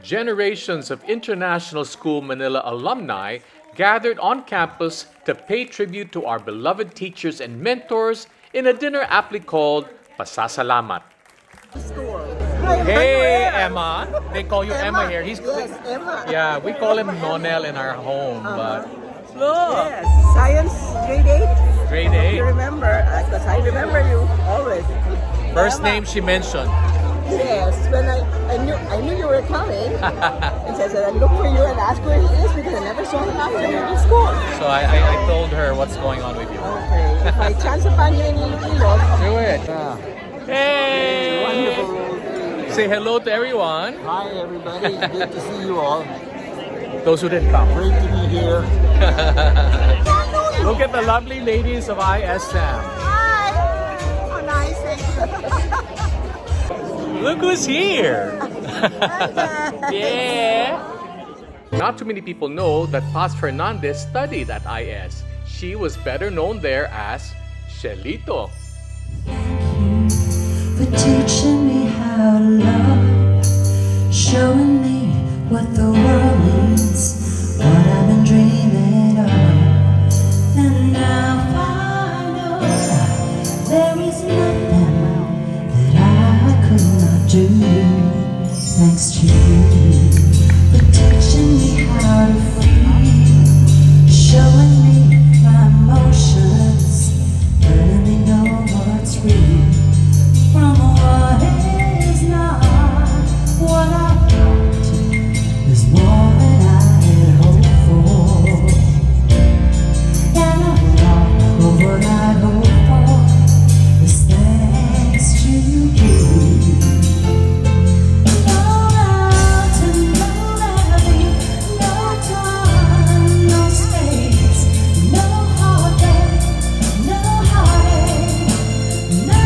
generations of International School Manila alumni gathered on campus to pay tribute to our beloved teachers and mentors in a dinner aptly called Pasasalamat. Hey, Emma. They call you Emma here. Yes, Emma. Yeah, we call him Nonel in our home, but look, Yes, science grade 8. grade You 8. remember, because I remember you always. First Emma. name she mentioned. Yes, when I knew you were coming, and so I said I'd look for you and ask where he is because I never saw him after you in school. So I told her what's going on with you. Okay, if I chance upon you in Iloilo, Do it. Hey! wonderful. Say hello to everyone. Hi everybody, good to see you all. Those who didn't come. Great to be here. Look at the lovely ladies of ISM. Hi! Oh, nice, thank you. Look who's here. Yeah. Not too many people know that Paz Fernandez studied at IS. She was better known there as Shelito. For teaching me how to love, showing me what the world needs, what I've been dreaming of. And now I know there is nothing that I could not do. Thanks to you for teaching me how to feel, showing me my emotions, letting me know what's real. From what is not, what I want is more than I had hoped for. And a lot of what I hoped for is thanks to you. No mountain, no valley, no time, no space, no heartbreak, no heartache, no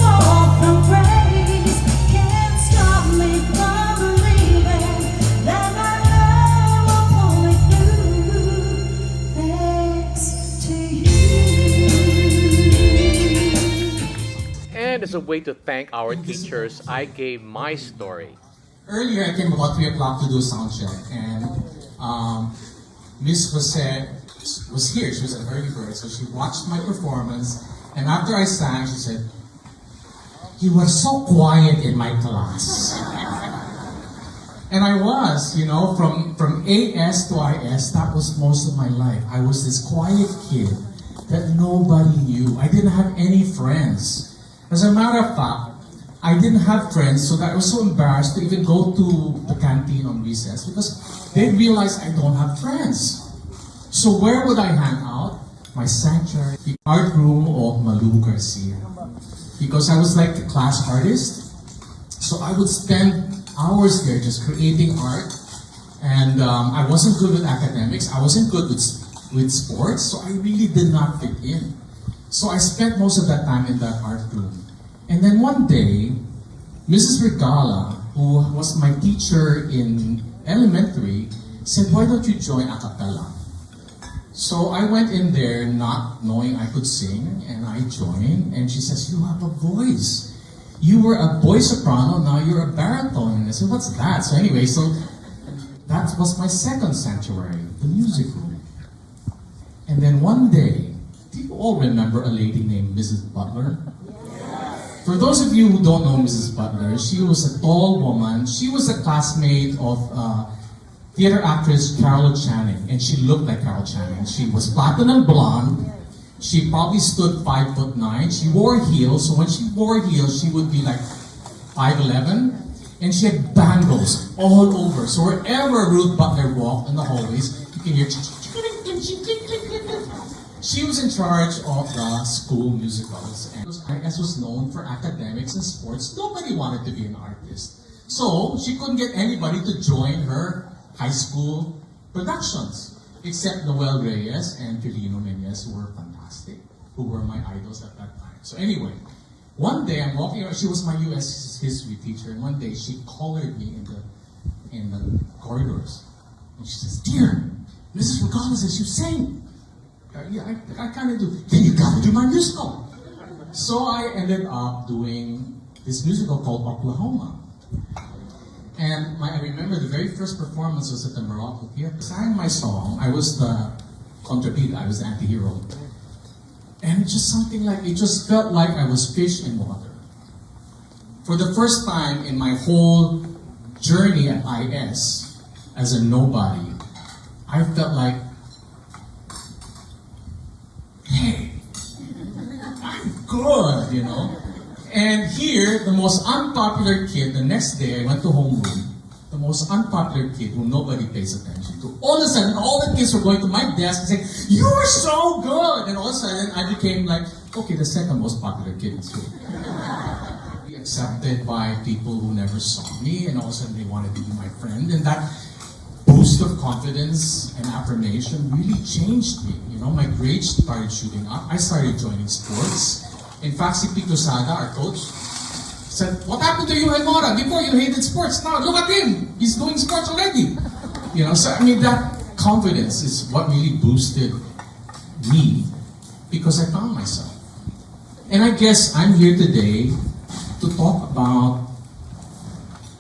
fall from grace can't stop me from believing that my love will pull me through. Thanks to you. And as a way to thank our teachers, I gave my story. Earlier, I came about 3 o'clock to do a sound check, and Miss Jose was here. She was an early bird, so she watched my performance, and after I sang, she said, "You were so quiet in my class." And I was, from AS to IS, that was most of my life. I was this quiet kid that nobody knew. I didn't have any friends. As a matter of fact, I didn't have friends, so that I was so embarrassed to even go to the canteen on recess because they realized I don't have friends. So where would I hang out? My sanctuary, the art room of Malu Garcia. Because I was like the class artist, so I would spend hours there just creating art. And I wasn't good with academics, I wasn't good with sports, so I really did not fit in. So I spent most of that time in that art room. And then one day, Mrs. Regala, who was my teacher in elementary, said, "Why don't you join a cappella?" So I went in there not knowing I could sing, and I joined, and she says, "You have a voice. You were a boy soprano, now you're a baritone." And I said, "What's that?" So anyway, that was my second sanctuary, the music room. And then one day, do you all remember a lady named Mrs. Butler? For those of you who don't know Mrs. Butler, she was a tall woman. She was a classmate of theater actress Carol Channing, and she looked like Carol Channing. She was platinum blonde. She probably stood 5'9". She wore heels, so when she wore heels, she would be like 5'11", and she had bangles all over. So wherever Ruth Butler walked in the hallways, you can hear. She was in charge of the school musicals, and IS was known for academics and sports. Nobody wanted to be an artist, so she couldn't get anybody to join her high school productions, except Noel Reyes and Filino Menes, who were fantastic, who were my idols at that time. So anyway, one day I'm walking around, she was my US history teacher, and one day she collared me in the corridors, and she says, "Dear, Mrs. Regala says you sing." Yeah, I kind of do. Then you gotta do my musical. So I ended up doing this musical called Oklahoma. And I remember the very first performance was at the Morocco Theater. I sang my song. I was the contrapida. I was the anti-hero. And it just felt like I was fish in water. For the first time in my whole journey at IS, as a nobody, I felt like, hey, I'm good, you know? And here, the most unpopular kid, the next day I went to homeroom, the most unpopular kid who nobody pays attention to. All of a sudden, all the kids were going to my desk and saying, "You are so good!" And all of a sudden, I became like, okay, the second most popular kid in school. Be accepted by people who never saw me, and all of a sudden they wanted to be my friend. And that boost of confidence and affirmation really changed me. You know, my grades started shooting up. I started joining sports. In fact, si Pico Sada, our coach, said, "What happened to you, Mora? Before you hated sports. Now look at him. He's doing sports already." You know, so I mean, that confidence is what really boosted me because I found myself. And I guess I'm here today to talk about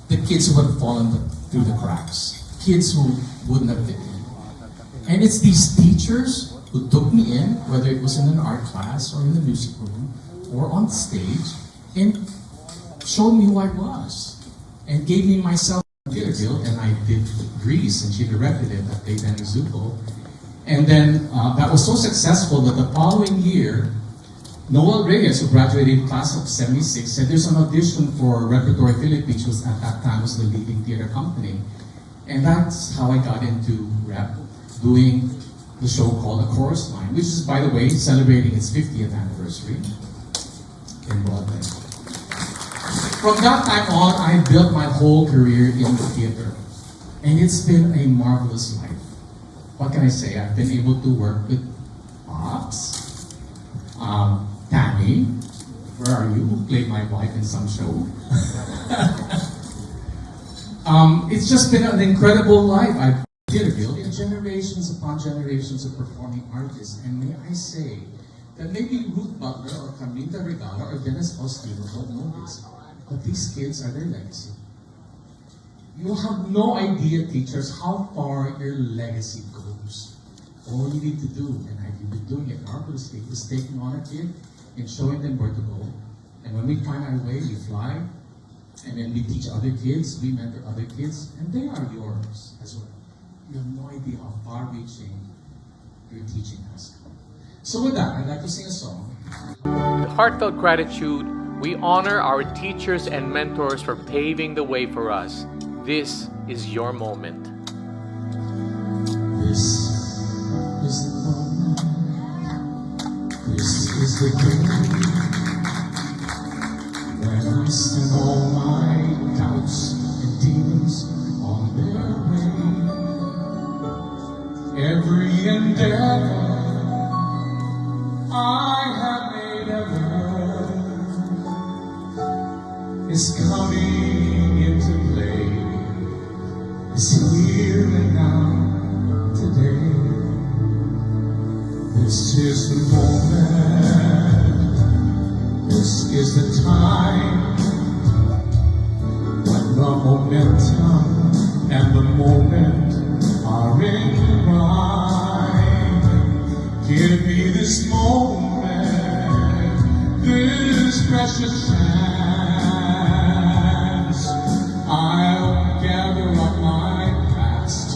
the kids who have fallen through the cracks. Kids who wouldn't have fit in. And it's these teachers who took me in, whether it was in an art class or in the music room or on stage, and showed me who I was and gave me myself a guild, and I did Grease, and she directed it at Paved Zuko. And then that was so successful that the following year, Noel Reyes, who graduated class of 76, said there's an audition for Repertory Philippines, which was at that time was the leading theater company. And that's how I got into rep, doing the show called A Chorus Line, which is, by the way, celebrating its 50th anniversary in Broadway. From that time on, I built my whole career in the theater. And it's been a marvelous life. What can I say? I've been able to work with Pops, Tammy, where are you? Who played my wife in some show? It's just been an incredible life. I've built generations upon generations of performing artists. And may I say that maybe Ruth Butler or Carmita Regala or Dennis Faustino don't know this, but these kids are their legacy. You have no idea, teachers, how far your legacy goes. All you need to do, and I've been doing it marvelously, is taking on a kid and showing them where to go. And when we find our way, we fly, and then we teach other kids, we mentor other kids, and they are yours as well. You have no idea how far-reaching your teaching has. So with that, I'd like to sing a song. With heartfelt gratitude, we honor our teachers and mentors for paving the way for us. This is your moment. This is the moment. This is the day when I send all my doubts and demons on their way. Every endeavor I have made ever is coming into play. Is here and now today. This is the moment. This is the time when the momentum and the moment are in rhyme. Give me this moment, this precious chance. I'll gather up my past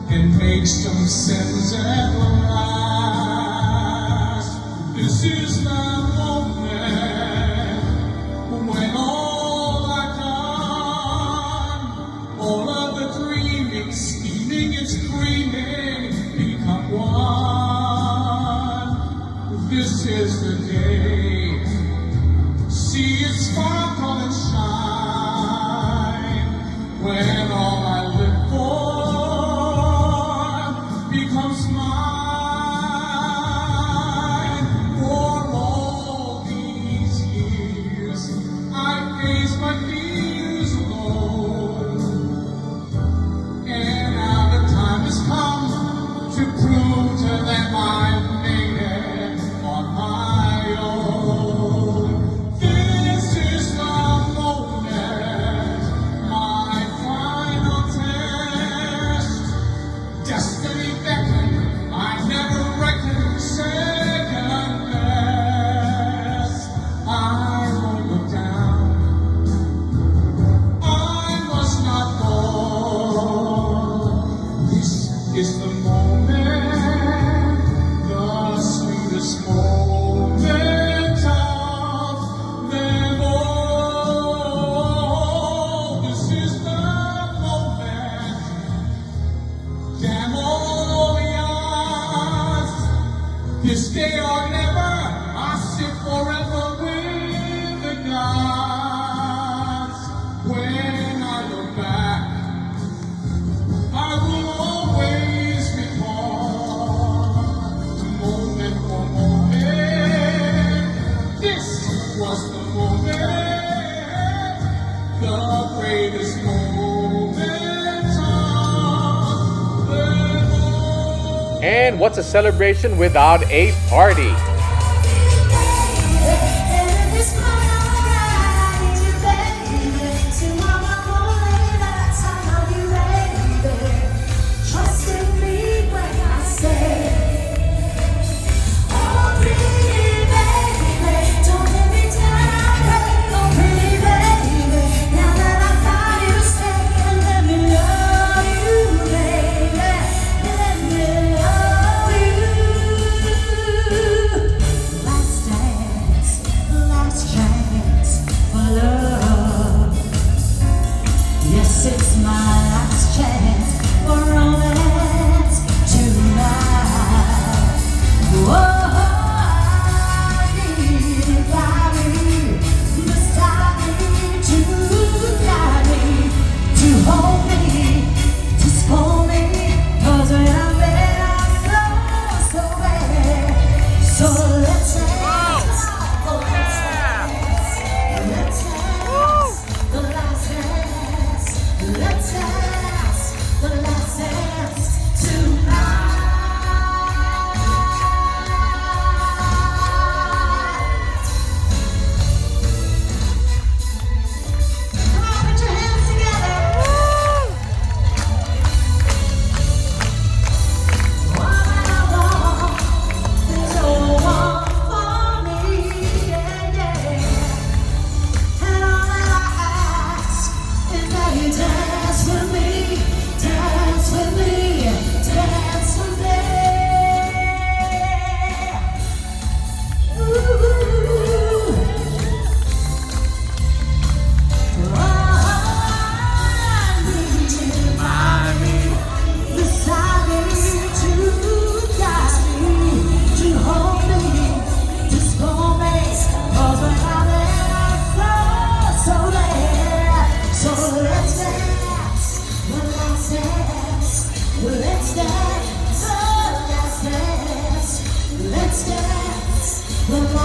and make some sense at last. This is the moment when all I've done, all of the dreaming, scheming and screaming become one. This is the day. See it sparkle and shine when all I live for becomes mine. For all these years I faced my fears alone, and now the time has come to prove to them I made it on my own. is the moment, the sweetest moment of them all. This is the moment, damn all yours. This day or never, I sit forever with the gods. When I look back, I will always recall moment for moment. This was the moment, the greatest moment of them all. And what's a celebration without a party? It's my last chance for romance tonight. Whoa, I need body beside me to guide me, to hold me, to scold me, 'cause when I'm there, I'm so bad. So let's dance, oh let's dance, let's dance, the last dance. Let's dance, the last dance tonight. Come on, put your hands together. All I want is your one for me, yeah, yeah. And all that I ask is that you dance with me, dance with me, dance with me. Ooh. Oh, I need you beside me to guide me, to hold me, to scold me, 'cause when I'm there, I'm so there. So let's dance, the last dance. Let's dance, the last dance. Let's dance, the last